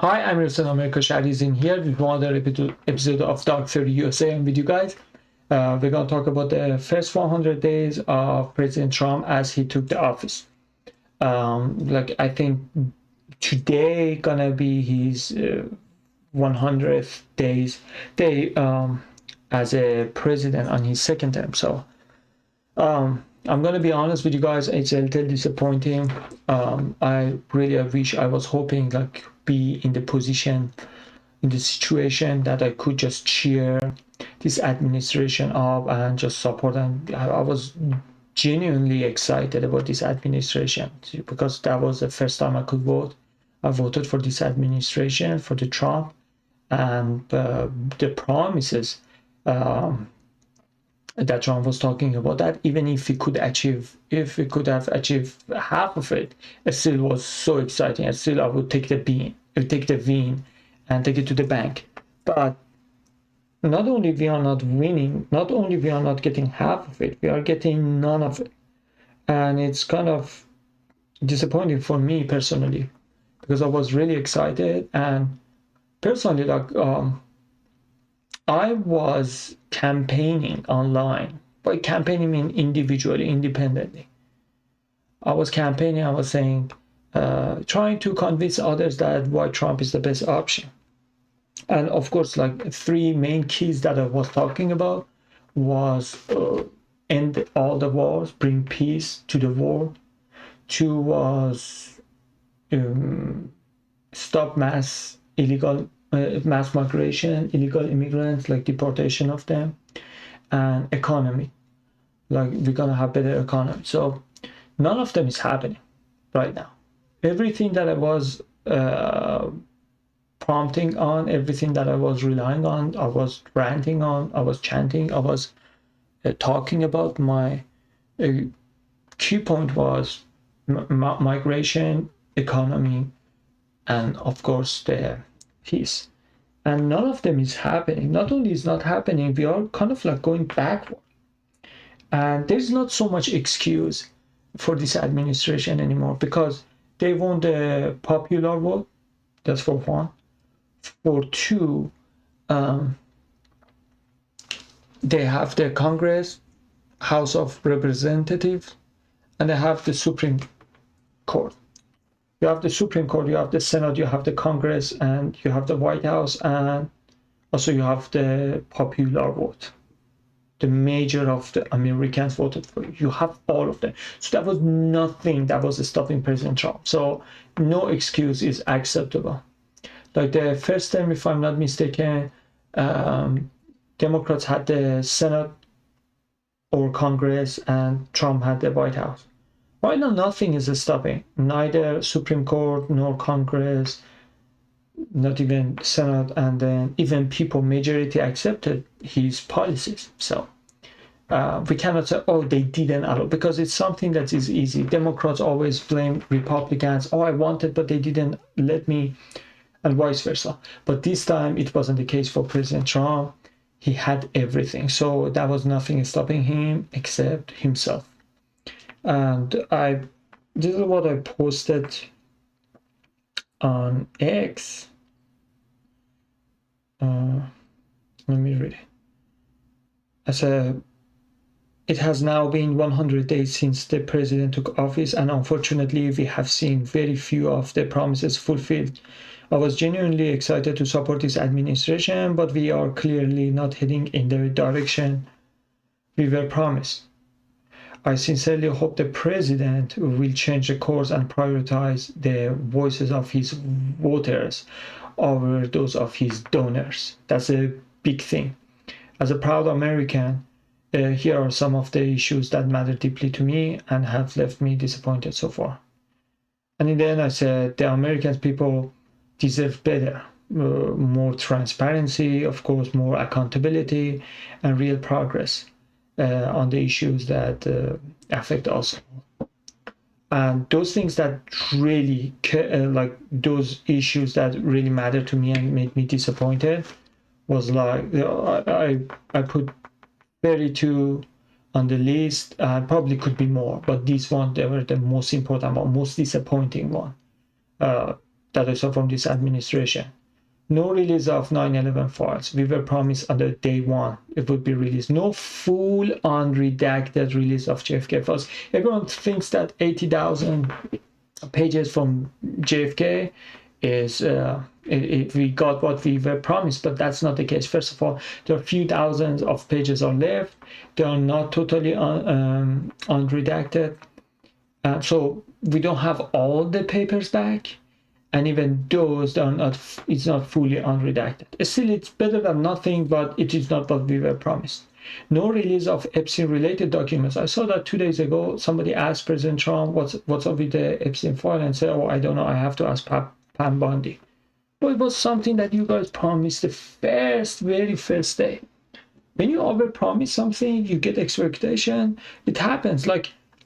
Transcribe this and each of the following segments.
Hi, I'm Wilson America Shadis in here with another episode of Dark 30 USA. I'm with you guys. We're going to talk about the first 100 days of President Trump as he took the office. I think today gonna be his 100th day as a president on his second term. So I'm gonna be honest with you guys, it's a little disappointing. I really wish I was hoping be in the position, in the situation that I could just cheer this administration up and just support them. I was genuinely excited about this administration because that was the first time I could vote. I voted for this administration, for the Trump, and the promises that Trump was talking about, that even if we could have achieved half of it, it still was so exciting. I would take the win and take it to the bank. But not only we are not winning, not only we are not getting half of it, we are getting none of it. And it's kind of disappointing for me personally, because I was really excited. And personally, I was campaigning online. By campaigning, I mean individually, independently. I was campaigning, I was saying, trying to convince others that why Trump is the best option. And of course, three main keys that I was talking about was end all the wars, bring peace to the world. Two was stop mass migration, illegal immigrants, deportation of them, and economy. We're gonna have better economy. So none of them is happening right now. Everything that I was prompting on, everything that I was relying on, I was ranting on, I was chanting, I was talking about. My key point was migration, economy, and of course the peace. And none of them is happening. Not only is not happening, we are kind of going backward. And there's not so much excuse for this administration anymore, because they won the popular vote. That's for one. For two, they have the Congress, House of Representatives, and they have the Supreme Court. You have the Supreme Court, you have the Senate, you have the Congress, and you have the White House, and also you have the popular vote. The major of the Americans voted for you. You have all of them. So that was nothing that was stopping President Trump. So no excuse is acceptable. The first time, if I'm not mistaken, Democrats had the Senate or Congress, and Trump had the White House. Right now, nothing is stopping. Neither Supreme Court nor Congress, not even Senate, and then even people, majority accepted his policies. So we cannot say, oh, they didn't allow, because it's something that is easy. Democrats always blame Republicans. Oh, I wanted, but they didn't let me, and vice versa. But this time, it wasn't the case for President Trump. He had everything. So that was nothing stopping him except himself. And this is what I posted on X. Let me read it. I said, it has now been 100 days since the president took office, and unfortunately, we have seen very few of the promises fulfilled. I was genuinely excited to support this administration, but we are clearly not heading in the direction we were promised. I sincerely hope the president will change the course and prioritize the voices of his voters over those of his donors. That's a big thing. As a proud American, here are some of the issues that matter deeply to me and have left me disappointed so far. And in the end, I said the American people deserve better. More transparency, of course, more accountability, and real progress on the issues that affect us. And those things that really those issues that really matter to me and made me disappointed was I put 32 on the list. Probably could be more, but these ones, they were the most important one, most disappointing one. that I saw from this administration. No release of 9/11 files. We were promised on the day one it would be released. No full unredacted release of JFK files. Everyone thinks that 80,000 pages from JFK is we got what we were promised, but that's not the case. First of all, there are a few thousands of pages are left. They are not totally unredacted. So we don't have all the papers back. And even those are not, it's not fully unredacted. Still, it's better than nothing, but it is not what we were promised. No release of Epstein-related documents. I saw that 2 days ago. Somebody asked President Trump, what's up with the Epstein file? And said, oh, I don't know. I have to ask Pam Bondi. But it was something that you guys promised the very first day. When you overpromise something, you get expectation. It happens.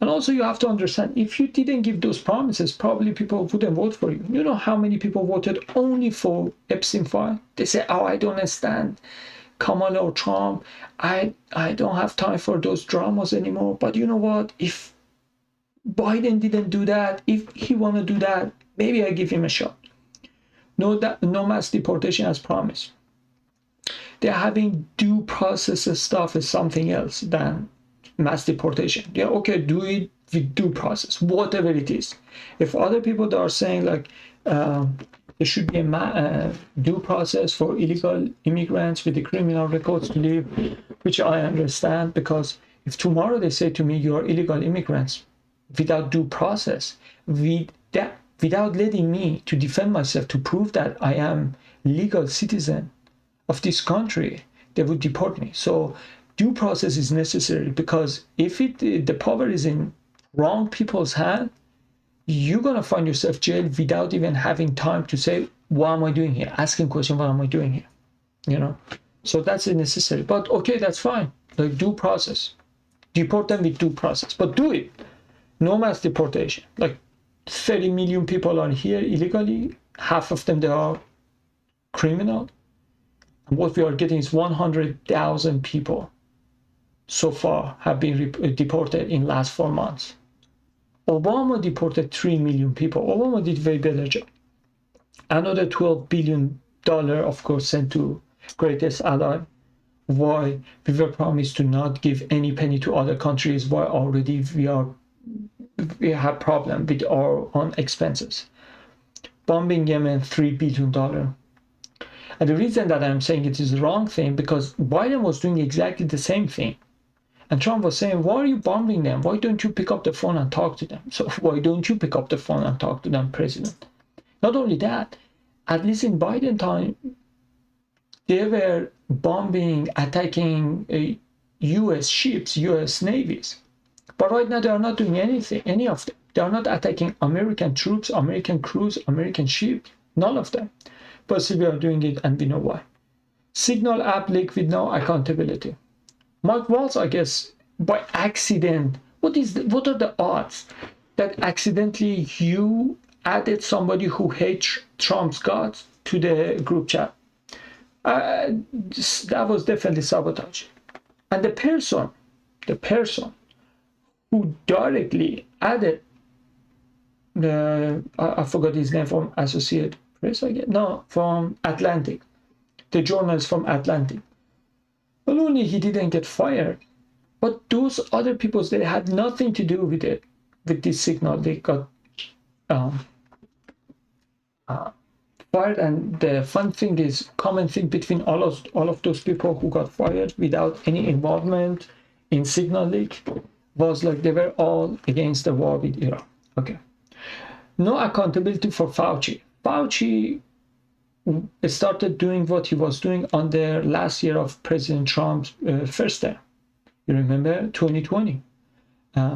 And also you have to understand, if you didn't give those promises, probably people wouldn't vote for you. You know how many people voted only for Epstein file? They say, oh, I don't understand Kamala or Trump. I don't have time for those dramas anymore. But you know what? If Biden didn't do that, if he want to do that, maybe I give him a shot. No mass deportation as promised. They're having due process stuff is something else than mass deportation. Yeah, okay, do it with due process, whatever it is. If other people that are saying there should be a due process for illegal immigrants with the criminal records to live, which I understand, because if tomorrow they say to me, you're illegal immigrants without due process, without letting me to defend myself, to prove that I am legal citizen of this country, they would deport me. So due process is necessary, because if the power is in wrong people's hand, you're going to find yourself jailed without even having time to say, what am I doing here? Asking question, what am I doing here? You know, so that's necessary. But okay, that's fine. Like due process. Deport them with due process. But do it. No mass deportation. Like 30 million people are here illegally. Half of them, they are criminal. And what we are getting is 100,000 people so far have been deported in last 4 months. Obama deported 3 million people. Obama did a very better job. Another $12 billion, of course, sent to greatest ally. Why? We were promised to not give any penny to other countries. Why already we have problem with our own expenses. Bombing Yemen, $3 billion. And the reason that I'm saying it is the wrong thing, because Biden was doing exactly the same thing. And Trump was saying, why are you bombing them? Why don't you pick up the phone and talk to them? So why don't you pick up the phone and talk to them, President? Not only that, at least in Biden time, they were bombing, attacking U.S. ships, U.S. navies. But right now they are not doing anything, any of them. They are not attacking American troops, American crews, American ships, none of them. But still we are doing it, and we know why. Signal app leak with no accountability. Mike Waltz, I guess, by accident, what are the odds that accidentally you added somebody who hates Trump's guts to the group chat? That was definitely sabotage. And the person who directly added I forgot his name, from Associated Press, I guess. No, from Atlantic. The journalist from Atlantic. Not only he didn't get fired, but those other people, they had nothing to do with it, with this signal. They got fired. And the fun thing is, common thing between all of those people who got fired without any involvement in signal leak was like they were all against the war with Iran. Okay. No accountability for Fauci. Fauci started doing what he was doing on the last year of President Trump's first term. You remember 2020.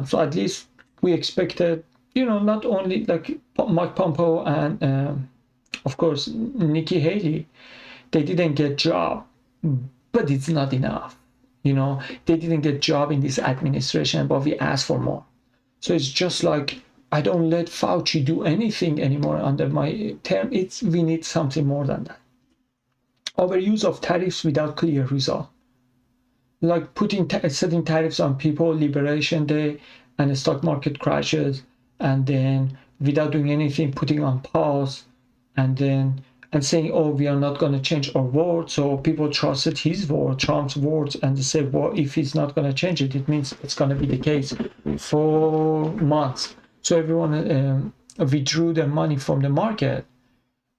So at least we expected, not only like Mike Pompeo and of course Nikki Haley, they didn't get job, but it's not enough. They didn't get job in this administration, but we asked for more. So it's just like, I don't let Fauci do anything anymore under my term. We need something more than that. Overuse of tariffs without clear result. Like setting tariffs on people, Liberation Day, and the stock market crashes, and then without doing anything, putting on pause. and saying, oh, we are not going to change our word. So people trusted his word, Trump's words, and they said, well, if he's not going to change it, it means it's going to be the case for months. So everyone withdrew their money from the market,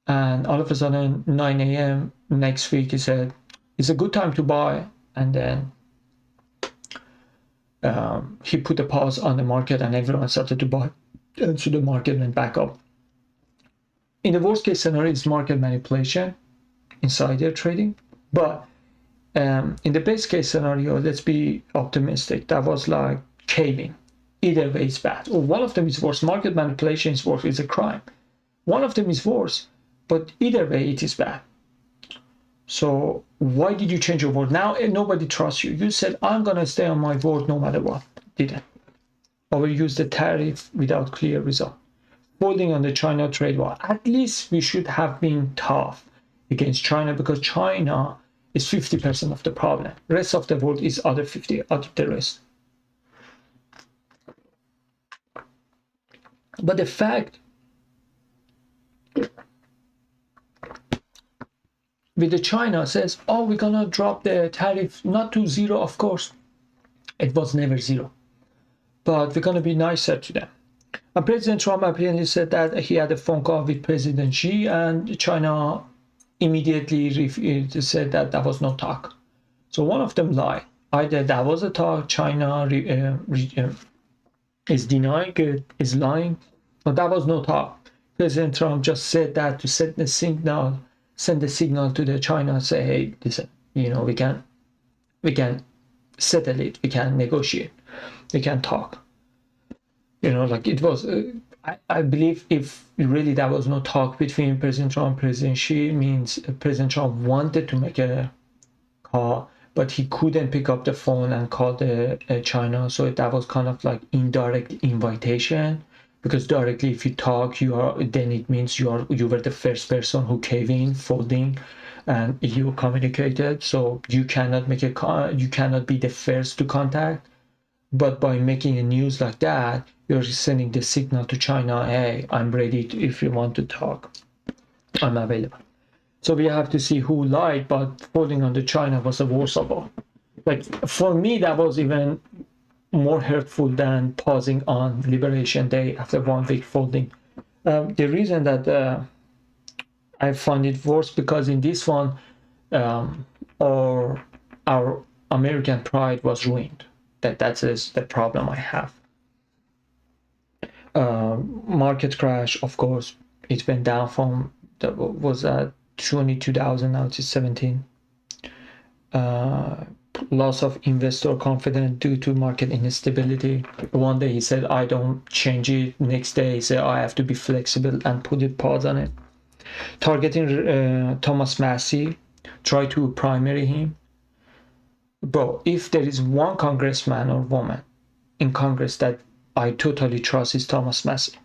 and all of a sudden 9 a.m. next week he said it's a good time to buy, and then he put a pause on the market and everyone started to buy, and so the market went back up. In the worst case scenario, it's market manipulation, insider trading, but in the best case scenario, let's be optimistic, that was like caving. Either way it's bad, or one of them is worse. Market manipulation is worse, it's a crime. One of them is worse, but either way it is bad. So why did you change your word? Now nobody trusts you. You said, I'm going to stay on my word no matter what. Didn't. Overuse the tariff without clear result. Holding on the China trade war. At least we should have been tough against China, because China is 50% of the problem. The rest of the world is other 50, other the rest. But the fact with the China says, oh, we're gonna drop the tariff, not to zero, of course. It was never zero. But we're gonna be nicer to them. And President Trump apparently said that he had a phone call with President Xi, and China immediately said that that was no talk. So one of them lied. Either that was a talk, China is denying, is lying, but that was no talk. President Trump just said that to send the signal to the China, say, hey, listen, you know, we can settle it, we can negotiate, we can talk. You know, like it was, I believe if really that was no talk between President Trump and President Xi, means President Trump wanted to make a call, but he couldn't pick up the phone and call the China. So that was kind of like indirect invitation, because directly if you talk, then it means you were the first person who came in, folding, and you communicated. So you cannot you cannot be the first to contact. But by making a news like that, you're sending the signal to China, hey, I'm ready if you want to talk, I'm available. So we have to see who lied, but folding on the China was the worst of all. Like for me, that was even more hurtful than pausing on Liberation Day after 1 week folding. The reason that I find it worse, because in this one, our American pride was ruined. That is the problem I have. Market crash, of course, it went down from, that was at 22,000, now it's 17. Loss of investor confidence due to market instability. One day he said, I don't change it. Next day he said, I have to be flexible and put a pause on it. Targeting Thomas Massie, try to primary him. Bro, if there is one congressman or woman in Congress that I totally trust, is Thomas Massie.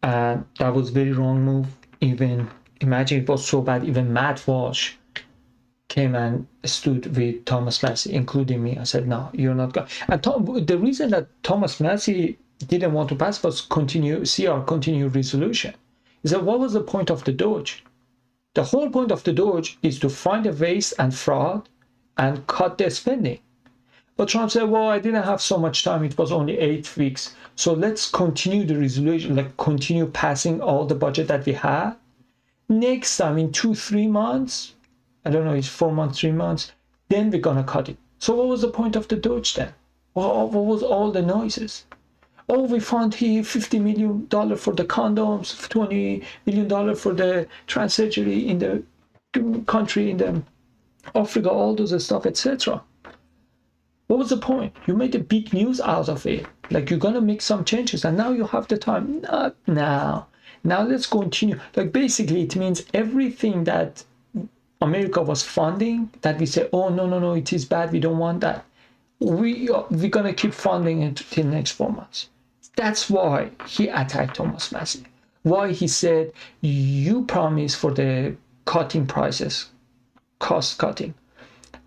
And that was very wrong move. Even imagine it was so bad, even Matt Walsh came and stood with Thomas Massie, including me. I said, no, you're not going. And the reason that Thomas Massie didn't want to pass was continued resolution. He said, what was the point of the Doge? The whole point of the Doge is to find a waste and fraud and cut their spending. But Trump said, well, I didn't have so much time. It was only 8 weeks. So let's continue the resolution, like continue passing all the budget that we had. Next time, in 2-3 months, I don't know, it's 4 months, 3 months, then we're going to cut it. So what was the point of the Doge then? What was all the noises? Oh, we found here $50 million for the condoms, $20 million for the trans surgery in the country, in the Africa, all those stuff, etc. What was the point? You made a big news out of it. Like you're going to make some changes and now you have the time. Not now. Now let's continue. Like basically it means everything that America was funding, that we say, oh, no, it is bad. We don't want that. We're going to keep funding it till next 4 months. That's why he attacked Thomas Massie. Why he said, you promise for the cutting prices, cost cutting.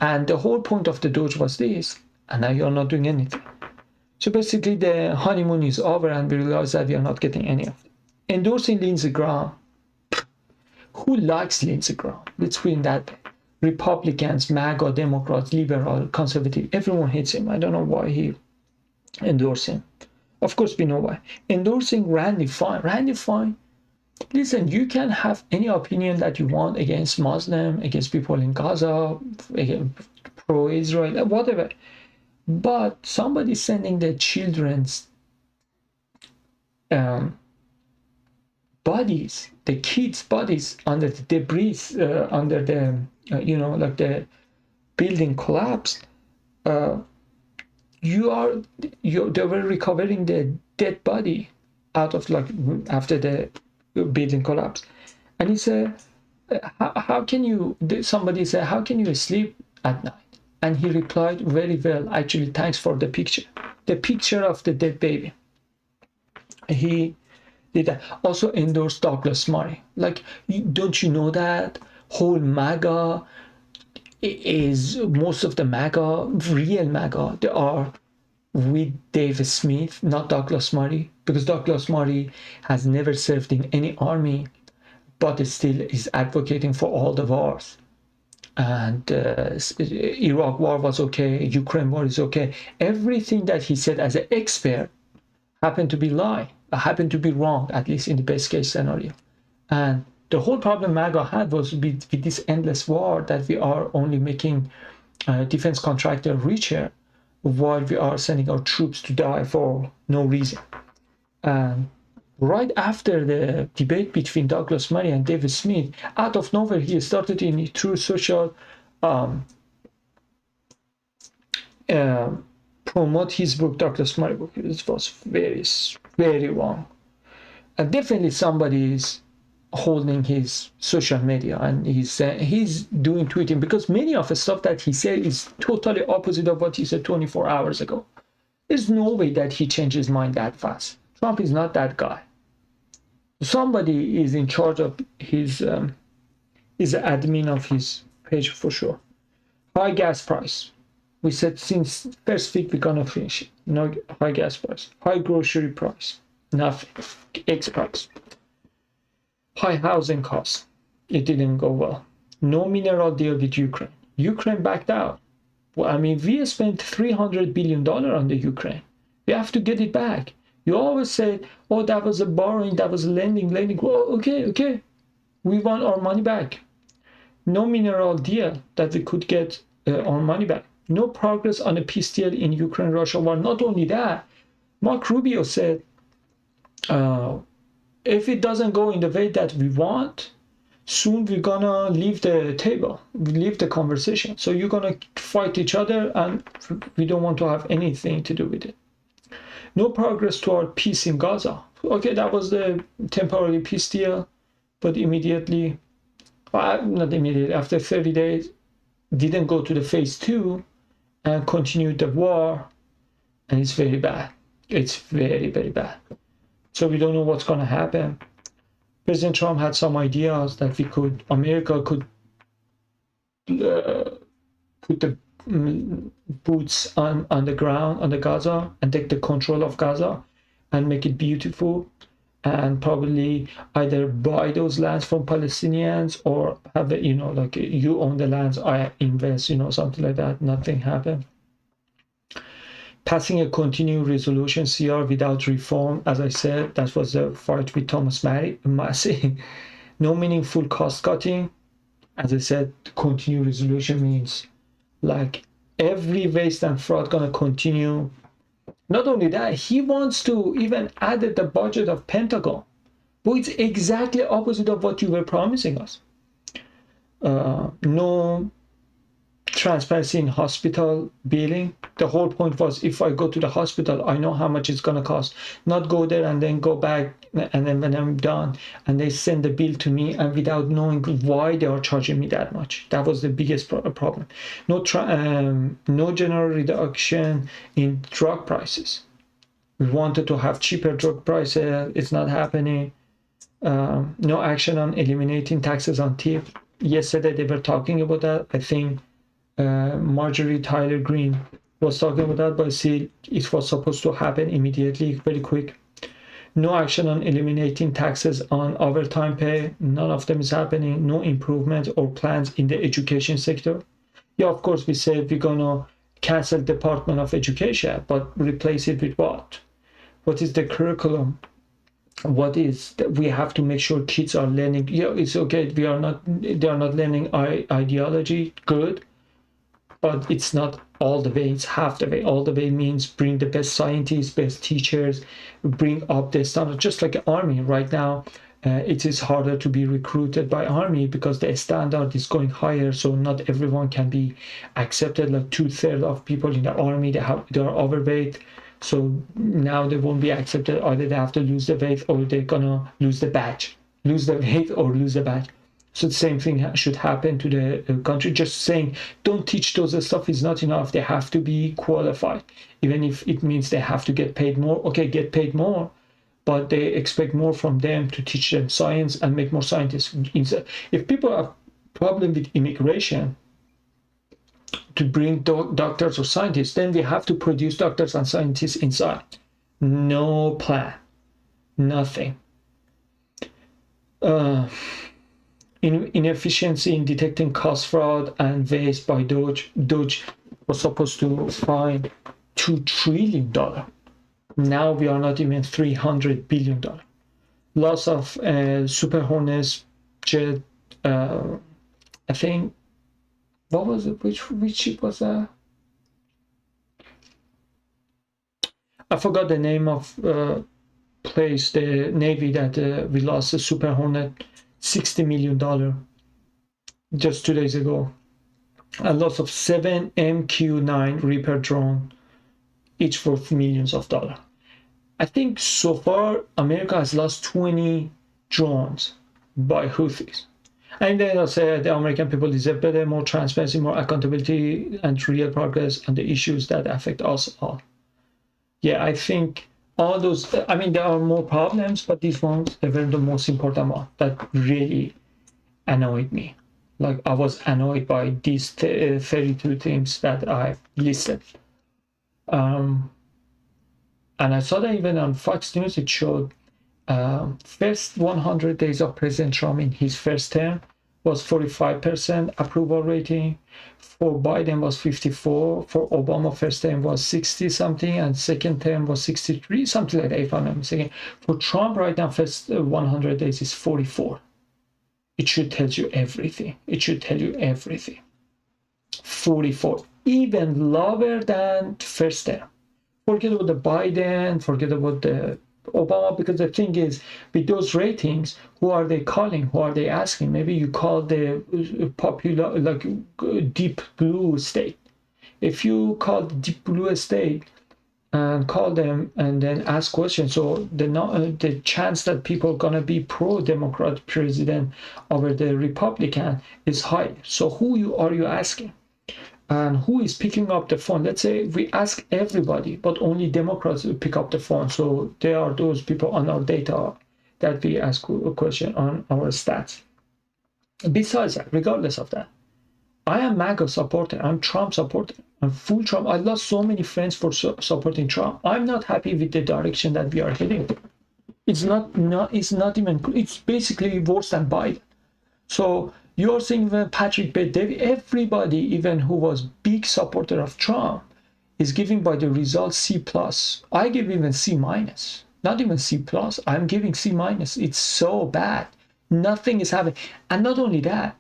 And the whole point of the Doge was this, and now you're not doing anything. So basically the honeymoon is over and we realize that we are not getting any of it. Endorsing Lindsey Graham. Who likes Lindsey Graham? Let's put it that way. Republicans, MAGA, Democrats, liberal, conservative, everyone hates him. I don't know why he endorsed him. Of course, we know why. Endorsing Randy Fine. Randy Fine, listen, you can have any opinion that you want against Muslim, against people in Gaza, pro-Israel, whatever. But somebody sending their children's bodies, the kids' bodies under the debris, under the, like the building collapsed, they were recovering the dead body out of, like, after the building collapsed. And he said, how can you, somebody said, how can you sleep at night? And he replied, very well, actually, thanks for the picture of the dead baby. He did that. Also endorsed Douglas Murray. Like, don't you know that whole MAGA is, most of the MAGA, real MAGA, they are with Dave Smith, not Douglas Murray, because Douglas Murray has never served in any army, but still is advocating for all the wars. And Iraq war was okay, Ukraine war is okay. Everything that he said as an expert happened to be happened to be wrong, at least in the best case scenario. And the whole problem MAGA had was with this endless war, that we are only making defense contractor richer while we are sending our troops to die for no reason. And right after the debate between Douglas Murray and David Smith, out of nowhere, he started in through social promote his book, Douglas Murray book. It was very, very wrong. And definitely somebody is holding his social media, and he's doing tweeting, because many of the stuff that he said is totally opposite of what he said 24 hours ago. There's no way that he changed his mind that fast. Trump is not that guy. Somebody is in charge of his admin of his page for sure. High gas price. We said since first week we're gonna finish it. No high gas price. High grocery price. Nothing. Eggs price. High housing costs. It didn't go well. No mineral deal with Ukraine. Ukraine backed out. Well, I mean, we spent $300 billion on the Ukraine. We have to get it back. You always say, oh, that was a borrowing, that was lending. Well, okay. We want our money back. No mineral deal that we could get our money back. No progress on a peace deal in Ukraine-Russia war. Not only that, Mark Rubio said, if it doesn't go in the way that we want, soon we're gonna leave the table, leave the conversation. So you're gonna fight each other, and we don't want to have anything to do with it. No progress toward peace in Gaza. Okay, that was the temporary peace deal, but immediately, not immediately, after 30 days, didn't go to the phase 2 and continued the war, and it's very bad. It's very, very bad. So we don't know what's going to happen. President Trump had some ideas that America could put the boots on the ground, on the Gaza, and take the control of Gaza and make it beautiful, and probably either buy those lands from Palestinians or have the, like, you own the lands, I invest, something like that. Nothing happened. Passing a continuing resolution CR without reform, as I said, that was the fight with Thomas Massey. No meaningful cost cutting. As I said, continuing resolution means like every waste and fraud gonna continue. Not only that, he wants to even add the budget of Pentagon, but it's exactly opposite of what you were promising us. No transparency in hospital billing. The whole point was, if I go to the hospital, I know how much it's going to cost. Not go there and then go back, and then when I'm done, and they send the bill to me, and without knowing why they are charging me that much. That was the biggest problem. No general reduction in drug prices. We wanted to have cheaper drug prices. It's not happening. No action on eliminating taxes on tip. Yesterday they were talking about that. I think Marjorie Taylor Greene was talking about that, but still it was supposed to happen immediately, very quick. No action on eliminating taxes on overtime pay. None of them is happening. No improvement or plans in the education sector. Yeah, of course, we said we're gonna cancel Department of Education, but replace it with what? What is the curriculum? What is that? We have to make sure kids are learning. Yeah, it's okay. They are not learning ideology. Good, but it's not all the way. It's half the way. All the way means bring the best scientists, best teachers, bring up the standard. Just like army right now, it is harder to be recruited by army because the standard is going higher. So not everyone can be accepted. Like 2/3 of people in the army, they are overweight. So now they won't be accepted. Either they have to lose the weight or they're gonna lose the badge, lose the weight or lose the badge. So the same thing should happen to the country. Just saying, don't teach those stuff is not enough. They have to be qualified, even if it means they have to get paid more. Okay, get paid more, but they expect more from them to teach them science and make more scientists. If people have problem with immigration, to bring doctors or scientists, then we have to produce doctors and scientists inside. No plan, nothing. Inefficiency in detecting cost fraud and waste by Doge. Doge was supposed to find $2 trillion. Now we are not even $300 billion. Loss of Super Hornets jet. I think, what was it? Which ship was that? I forgot the name of place, the Navy that we lost the Super Hornet, $60 million just 2 days ago. A loss of 7 MQ-9 Reaper drone, each worth millions of dollars. I think so far America has lost 20 drones by Houthis. And then I'll say the American people deserve better, more transparency, more accountability, and real progress on the issues that affect us all. Yeah, I think all those, I mean, there are more problems, but these ones, they were the most important one that really annoyed me. Like, I was annoyed by these 32 things that I listed. And I saw that even on Fox News, it showed first 100 days of President Trump in his first term was 45% approval rating. For Biden was 54. For Obama first term was 60 something, and second term was 63, something like that, if I'm not mistaken. For Trump right now, first 100 days is 44. It should tell you everything. It should tell you everything. 44, even lower than first term. Forget about the Biden, forget about the Obama, because the thing is, with those ratings, who are they calling? Who are they asking? Maybe you call the popular, like deep blue state. If you call the deep blue state and call them and then ask questions, so the chance that people are gonna be pro-Democrat president over the Republican is high. So who are you asking? And who is picking up the phone? Let's say we ask everybody, but only Democrats will pick up the phone. So there are those people on our data that we ask a question on our stats. Besides that, regardless of that, I am MAGA supporter. I'm Trump supporter. I'm full Trump. I lost so many friends for supporting Trump. I'm not happy with the direction that we are heading. It's not even. It's basically worse than Biden. So you're saying even Patrick Bet-David, everybody, even who was big supporter of Trump, is giving by the results C+. I give even C-, not even C+. I'm giving C-. It's so bad. Nothing is happening. And not only that,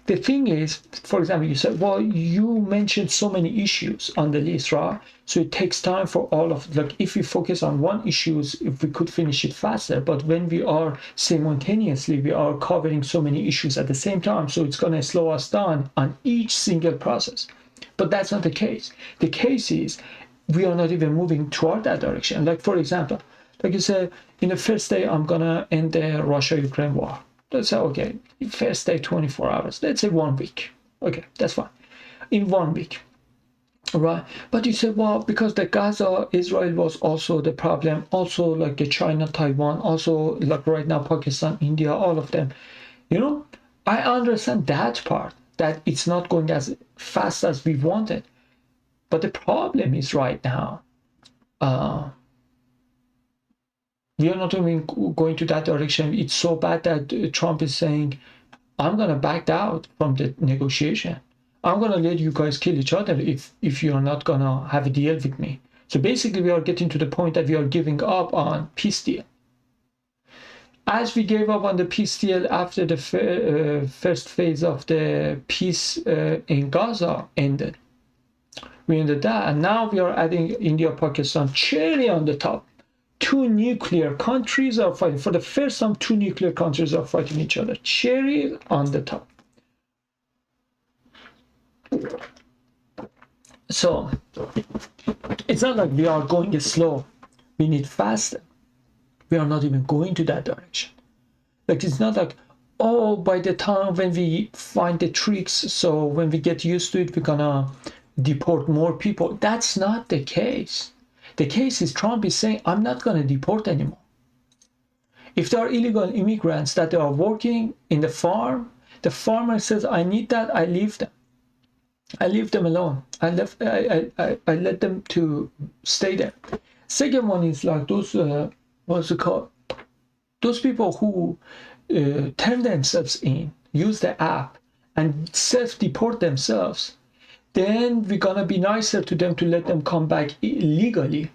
the thing is, for example, you said, well, you mentioned so many issues on the list, right? So it takes time for all of, like, if we focus on one issue, if we could finish it faster, but when we are simultaneously, we are covering so many issues at the same time, so it's going to slow us down on each single process. But that's not the case. The case is we are not even moving toward that direction. Like, for example, like you said, in the first day, I'm going to end the Russia-Ukraine war. Let's say, okay, first day 24 hours. Let's say 1 week. Okay, that's fine. In 1 week, right? But you said, well, because the Gaza, Israel was also the problem, also like the China, Taiwan, also like right now, Pakistan, India, all of them. You know, I understand that part, that it's not going as fast as we wanted. But the problem is right now, We are not even going to that direction. It's so bad that Trump is saying, I'm going to back out from the negotiation. I'm going to let you guys kill each other if you're not going to have a deal with me. So basically, we are getting to the point that we are giving up on peace deal. As we gave up on the peace deal after the first phase of the peace in Gaza ended, we ended that, and now we are adding India, Pakistan, cherry on the top. Two nuclear countries are fighting. For the first time, two nuclear countries are fighting each other. Cherry on the top. So it's not like we are going slow. We need faster. We are not even going to that direction. Like, it's not like, oh, by the time when we find the tricks, so when we get used to it, we're gonna deport more people. That's not the case. The case is Trump is saying, I'm not going to deport anymore. If there are illegal immigrants that are working in the farm, the farmer says, I need that, I leave them. I leave them alone. I let them to stay there. Second one is like those, what's it called? Those people who turn themselves in, use the app, and self-deport themselves. Then we're gonna be nicer to them to let them come back legally,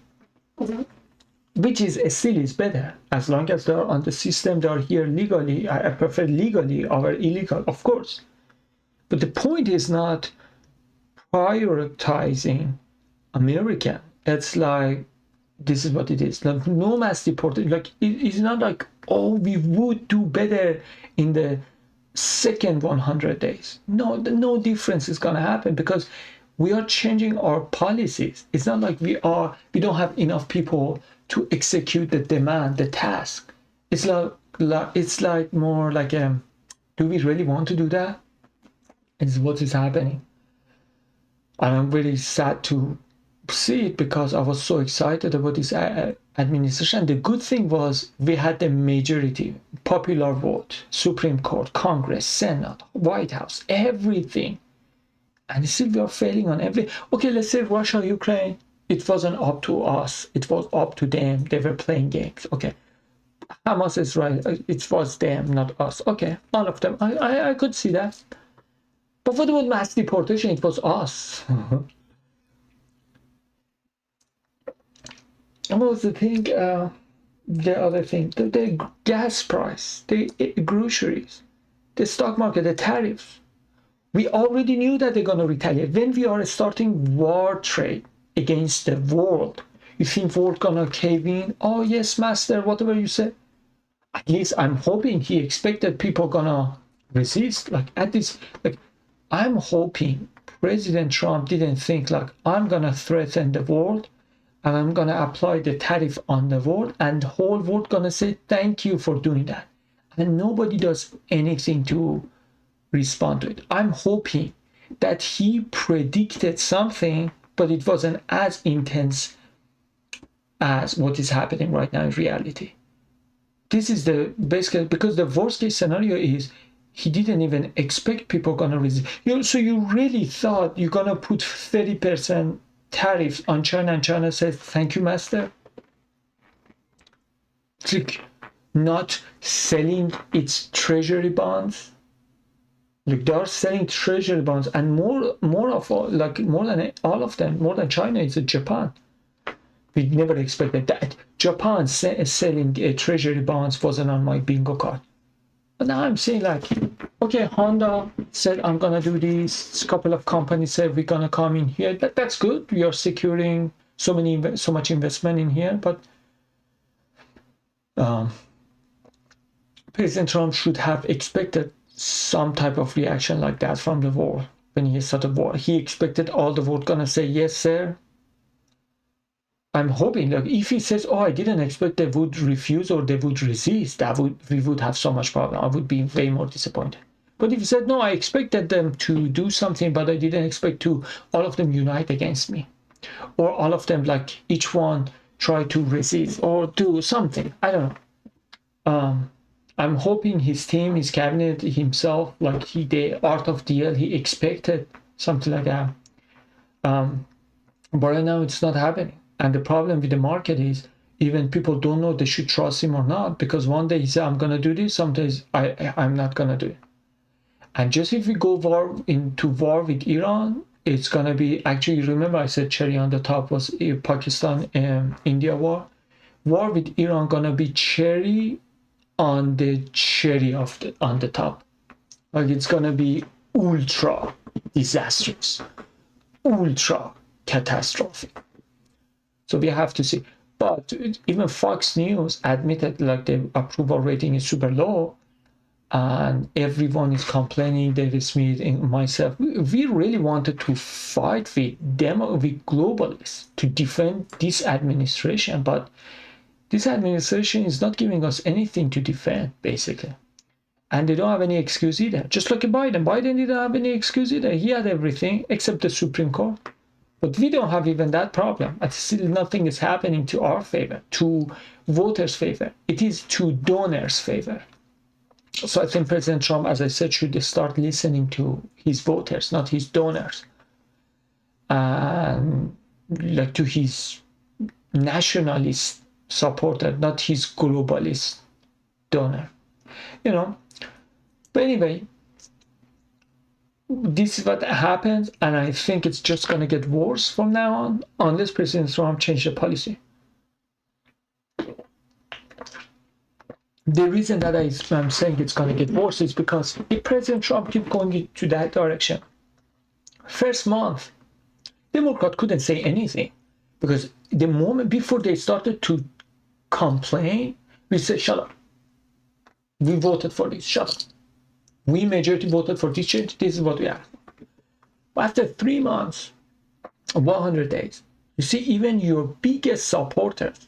which is still is better. As long as they're on the system, they're here legally. I prefer legally over illegal, of course. But the point is not prioritizing American. It's like, this is what it is. Like, no mass deportation. Like, it's not like, oh, we would do better in the second 100 days. No difference is going to happen because we are changing our policies. It's not like we don't have enough people to execute the demand, the task. It's like more like, do we really want to do that? It's what is happening. And I'm really sad to see it because I was so excited about this administration. The good thing was we had the majority, popular vote, Supreme Court, Congress, Senate, White House, everything. And still we are failing on every. Okay, let's say Russia, Ukraine, it wasn't up to us. It was up to them. They were playing games. Okay. Hamas is right. It was them, not us. Okay, all of them. I could see that. But what about mass deportation? It was us. And what was the thing? The other thing, the gas price, the groceries, the stock market, the tariffs. We already knew that they're going to retaliate. When we are starting war trade against the world, you think world going to cave in? Oh, yes, master, whatever you said. At least I'm hoping he expected people going to resist. Like, at this, like, I'm hoping President Trump didn't think, like, I'm going to threaten the world and I'm going to apply the tariff on the world, and the whole world going to say, thank you for doing that. And nobody does anything to respond to it. I'm hoping that he predicted something, but it wasn't as intense as what is happening right now in reality. This is the basically, because the worst case scenario is he didn't even expect people gonna resist. So you really thought you're gonna put 30% tariffs on China, and China says, thank you, master? It's like not selling its treasury bonds. Like, they are selling treasury bonds, and more of all, like more than all of them, more than China, is Japan. We never expected that. Japan selling treasury bonds wasn't on my bingo card. But now I'm saying, like, okay, Honda said, I'm going to do this. A couple of companies said, we're going to come in here. That's good. We are securing so much investment in here. But President Trump should have expected some type of reaction like that from the war. When he started war, he expected all the world going to say, yes, sir. I'm hoping, like, if he says, oh, I didn't expect they would refuse or they would resist, we would have so much problem. I would be way more disappointed. But if he said, no, I expected them to do something, but I didn't expect all of them unite against me, or all of them, like, each one try to resist or do something, I don't know. I'm hoping his team, his cabinet, himself, like, the art of deal, he expected something like that. But right now it's not happening. And the problem with the market is even people don't know they should trust him or not, because one day he said, I'm going to do this, sometimes I'm not going to do it. And just if we go into war with Iran, it's going to be, actually, remember I said cherry on the top was Pakistan and India war. War with Iran going to be cherry on the cherry on the top. Like, it's going to be ultra disastrous, ultra catastrophic. So we have to see. But even Fox News admitted, like, the approval rating is super low, and everyone is complaining. David Smith and myself, we really wanted to fight with globalists to defend this administration, but this administration is not giving us anything to defend, basically. And they don't have any excuse either. Just like Biden. Biden didn't have any excuse either. He had everything except the Supreme Court. But we don't have even that problem. And still nothing is happening to our favor, to voters' favor. It is to donors' favor. So I think President Trump, as I said, should start listening to his voters, not his donors. And like to his nationalist supporter, not his globalist donor. You know. But anyway, this is what happens, and I think it's just going to get worse from now on, unless President Trump changes the policy. The reason that I'm saying it's going to get worse is because if President Trump keeps going to that direction, first month, Democrats couldn't say anything, because the moment before they started to complain, we said, shut up. We voted for this, shut up. We majority voted for this change. This is what we have. After 3 months, 100 days, you see, even your biggest supporters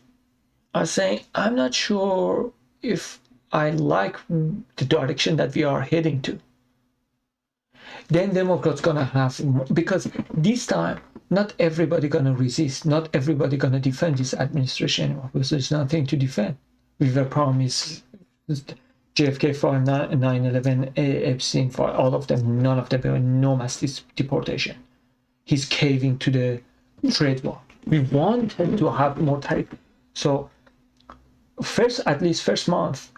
are saying, I'm not sure if I like the direction that we are heading to. Then Democrats gonna have, because this time, not everybody gonna resist, not everybody gonna defend this administration anymore, because there's nothing to defend. We were promised JFK file, 9/11, Epstein file, all of them, none of them were no mass deportation. He's caving to the trade war. We wanted to have more tariff. So at least first month,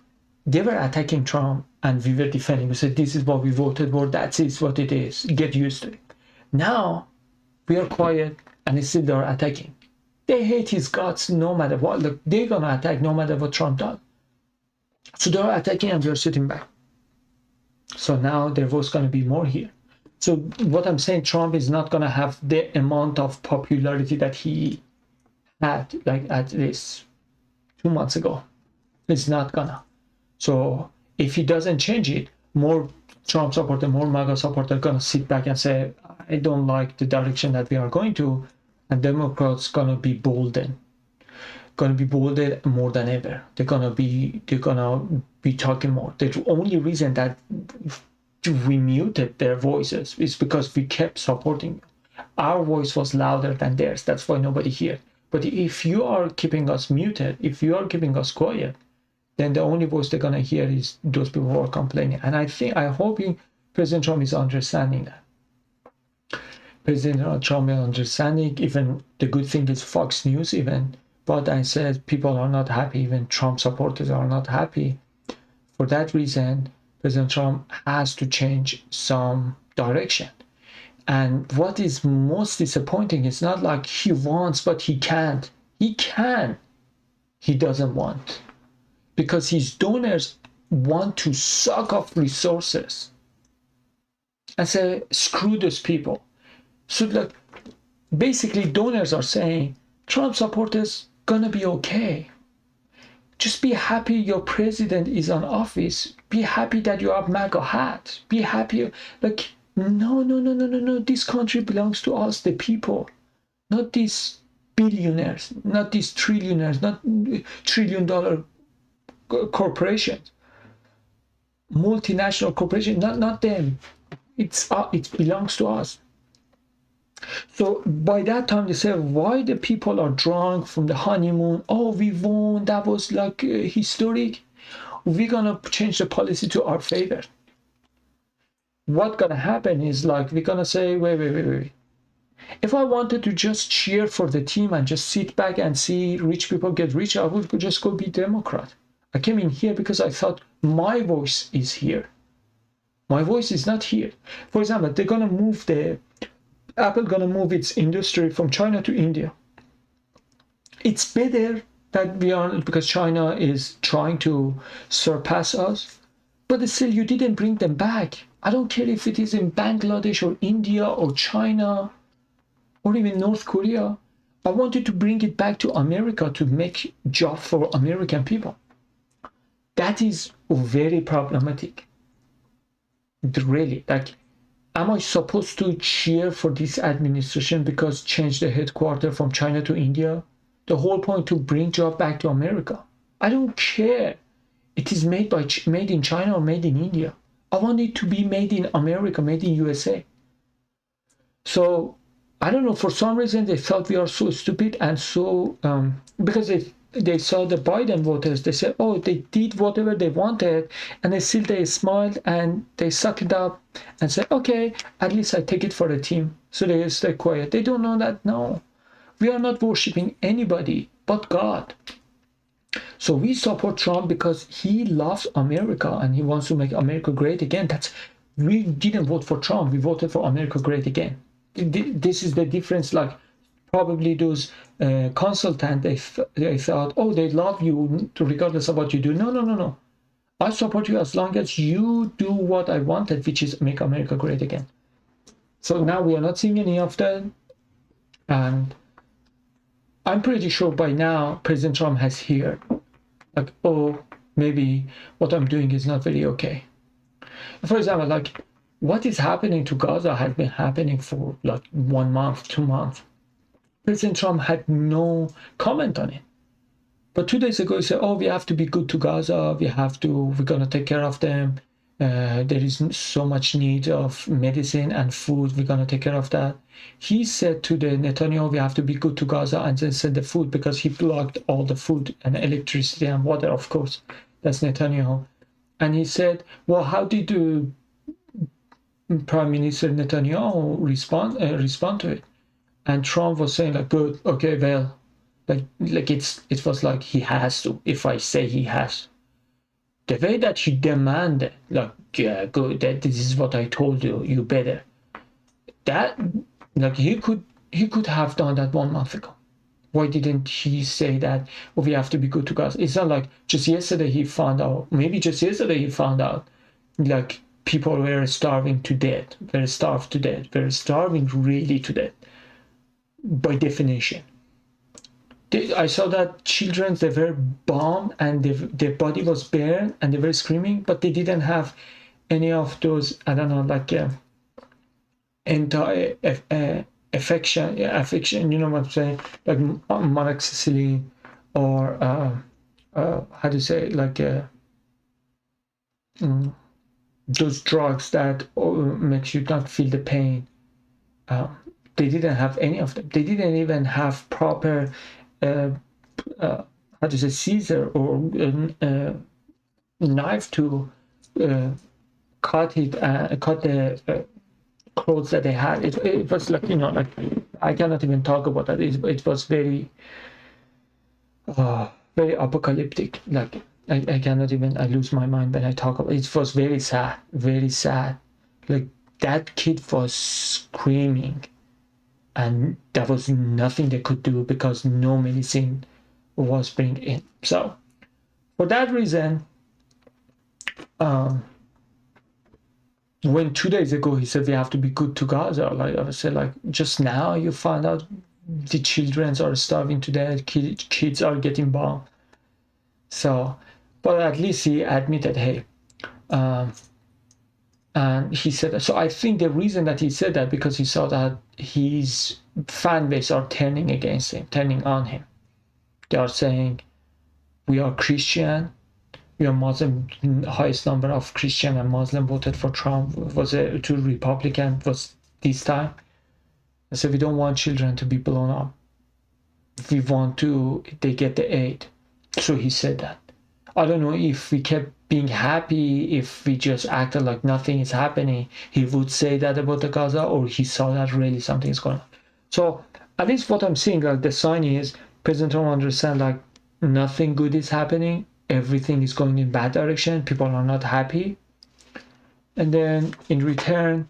they were attacking Trump and we were defending. We said, this is what we voted for, that's what it is. Get used to it. Now we are quiet and still they're attacking. They hate his guts no matter what. Look, they're gonna attack no matter what Trump does. So they're attacking and we're sitting back. So now their vote's going to be more here. So what I'm saying, Trump is not going to have the amount of popularity that he had, like at least 2 months ago. It's not gonna. So if he doesn't change it, more Trump supporters, more MAGA supporters are going to sit back and say, I don't like the direction that we are going to. And Democrats going to be boldened. Going to be bolded more than ever. They're gonna be talking more. The only reason that we muted their voices is because we kept supporting. Our voice was louder than theirs. That's why nobody heard. But if you are keeping us muted, if you are keeping us quiet, then the only voice they're gonna hear is those people who are complaining. And I hope President Trump is understanding that. President Trump is understanding. Even the good thing is Fox News even. But I said people are not happy, even Trump supporters are not happy. For that reason, President Trump has to change some direction. And what is most disappointing is not like he wants, but he can't. He can. He doesn't want. Because his donors want to suck off resources and say, screw those people. So like, basically donors are saying, Trump supporters gonna be okay. Just be happy your president is on office. Be happy that you have MAGA hat. Be happy. Like, no. This country belongs to us, the people, not these billionaires, not these trillionaires, not $1 trillion corporations, multinational corporations, not them. It belongs to us. So by that time they say, why the people are drunk from the honeymoon? Oh, we won. That was like historic. We're gonna change the policy to our favor. What's gonna happen is like we're gonna say, wait. If I wanted to just cheer for the team and just sit back and see rich people get richer, I would just go be Democrat. I came in here because I thought my voice is here. My voice is not here. For example, they're gonna move Apple gonna move its industry from China to India. It's better that we are, because China is trying to surpass us, but still you didn't bring them back. I don't care if it is in Bangladesh or India or China or even North Korea. I wanted to bring it back to America to make job for American people. That is very problematic. Really, like, am I supposed to cheer for this administration because change the headquarters from China to India? The whole point to bring job back to America. I don't care. It is made in China or made in India. I want it to be made in America, made in USA. So I don't know, for some reason they thought we are so stupid, and so because they saw the Biden voters, they said, oh, they did whatever they wanted, and they smiled and they sucked it up and said, okay, at least I take it for the team. So they stay quiet. They don't know that, no, we are not worshiping anybody but God. So we support Trump because he loves America and he wants to make America great again. We didn't vote for Trump, we voted for America great again. This is the difference. Like, probably those consultants, they thought, oh, they love you regardless of what you do. No. I support you as long as you do what I wanted, which is make America great again. So now we are not seeing any of that. And I'm pretty sure by now President Trump has heard, like, oh, maybe what I'm doing is not very okay. For example, like, what is happening to Gaza has been happening for like 1 month, 2 months. President Trump had no comment on it. But 2 days ago, he said, oh, we have to be good to Gaza. We're going to take care of them. There is so much need of medicine and food. We're going to take care of that. He said to the Netanyahu, we have to be good to Gaza and then send the food, because he blocked all the food and electricity and water, of course. That's Netanyahu. And he said, well, how did Prime Minister Netanyahu respond to it? And Trump was saying, like, good, okay, well, like it was like he has to, if I say he has. The way that he demanded, like, yeah, good, that this is what I told you, you better. That, like, he could have done that 1 month ago. Why didn't he say that, oh, we have to be good to Gaza? It's not like just yesterday he found out, like, people were starving to death, were starving really to death, by definition. I saw that children, they were bombed and their body was burned and they were screaming, but they didn't have any of those, I don't know, like affection, you know what I'm saying, like monoxicillin or how to say, like those drugs that makes you not feel the pain. They didn't have any of them. They didn't even have proper how to say, scissor or knife to cut the clothes that they had. It was like, you know, like, I cannot even talk about that. It was very very apocalyptic. Like, I cannot even, I lose my mind when I talk about it. It was very sad. Like, that kid was screaming, and there was nothing they could do because no medicine was bring in. So for that reason, when 2 days ago he said we have to be good to Gaza, like I said, like, just now you find out the children are starving to death, kids are getting bombed. So, but at least he admitted, hey, and he said that. So I think the reason that he said that, because he saw that his fan base are turning against him, turning on him. They are saying, we are Christian, we are Muslim. Highest number of Christian and Muslim voted for Trump was to Republican was this time. And so we don't want children to be blown up. We want they get the aid. So he said that. I don't know if we kept being happy, if we just acted like nothing is happening, he would say that about the Gaza, or he saw that really something is going on. So at least what I'm seeing, like the sign is President Trump understand like nothing good is happening, everything is going in bad direction, people are not happy, and then in return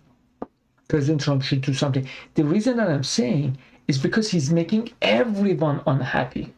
President Trump should do something. The reason that I'm saying is because he's making everyone unhappy.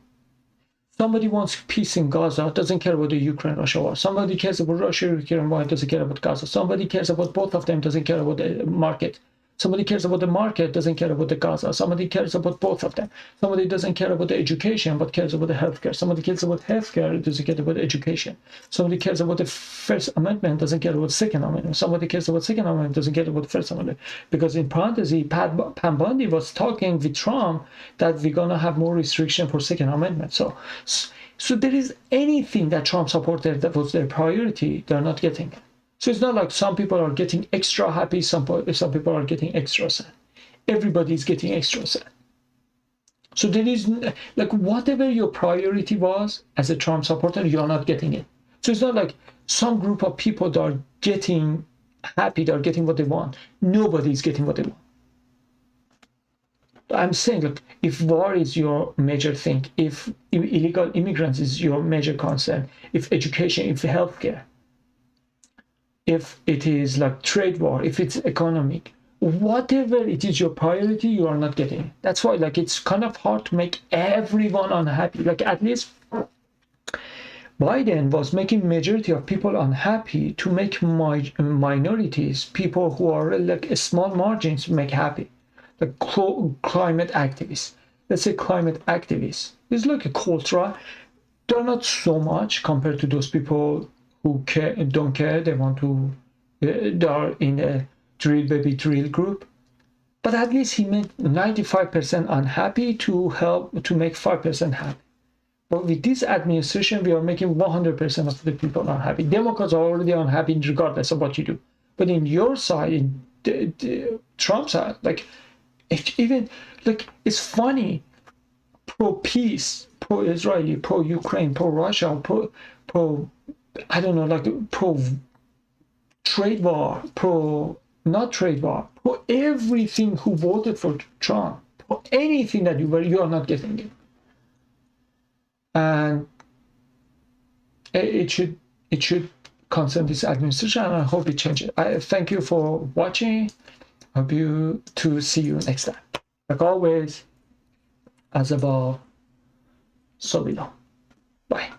Somebody wants peace in Gaza, doesn't care about the Ukraine-Russia war. Somebody cares about Russia, Ukraine war, doesn't care about Gaza. Somebody cares about both of them, doesn't care about the market. Somebody cares about the market, doesn't care about the Gaza. Somebody cares about both of them. Somebody doesn't care about the education, but cares about the healthcare. Somebody cares about healthcare, doesn't care about education. Somebody cares about the First Amendment, doesn't care about the Second Amendment. Somebody cares about Second Amendment, doesn't care about the First Amendment. Because in parentheses, Pam Bondi was talking with Trump that we're gonna have more restriction for Second Amendment. So there is anything that Trump supported that was their priority, they're not getting it. So it's not like some people are getting extra happy, some people are getting extra sad. Everybody's getting extra sad. So there is, like, whatever your priority was as a Trump supporter, you're not getting it. So it's not like some group of people that are getting happy, they're getting what they want. Nobody's getting what they want. I'm saying, look, if war is your major thing, if illegal immigrants is your major concern, if education, if healthcare, if it is like trade war, if it's economic, whatever it is your priority, you are not getting it. That's why like it's kind of hard to make everyone unhappy. Like at least Biden was making majority of people unhappy to make minorities, people who are like small margins, make happy. Like climate activists. Let's say climate activists. It's like a cult, right? They're not so much compared to those people who don't care, they want to, they are in a drill baby drill group. But at least he made 95% unhappy to help to make 5% happy. But with this administration, we are making 100% of the people unhappy. Democrats are already unhappy regardless of what you do. But in your side, in the Trump side, like, even, like, it's funny, pro-peace, pro-Israeli, pro-Ukraine, pro-Russia, pro I don't know, like pro trade war, pro not trade war, pro everything who voted for Trump, pro anything that you are not getting it, and it should concern this administration, and I hope it changes. I thank you for watching. Hope to see you next time. Like always, as above, so below. Bye.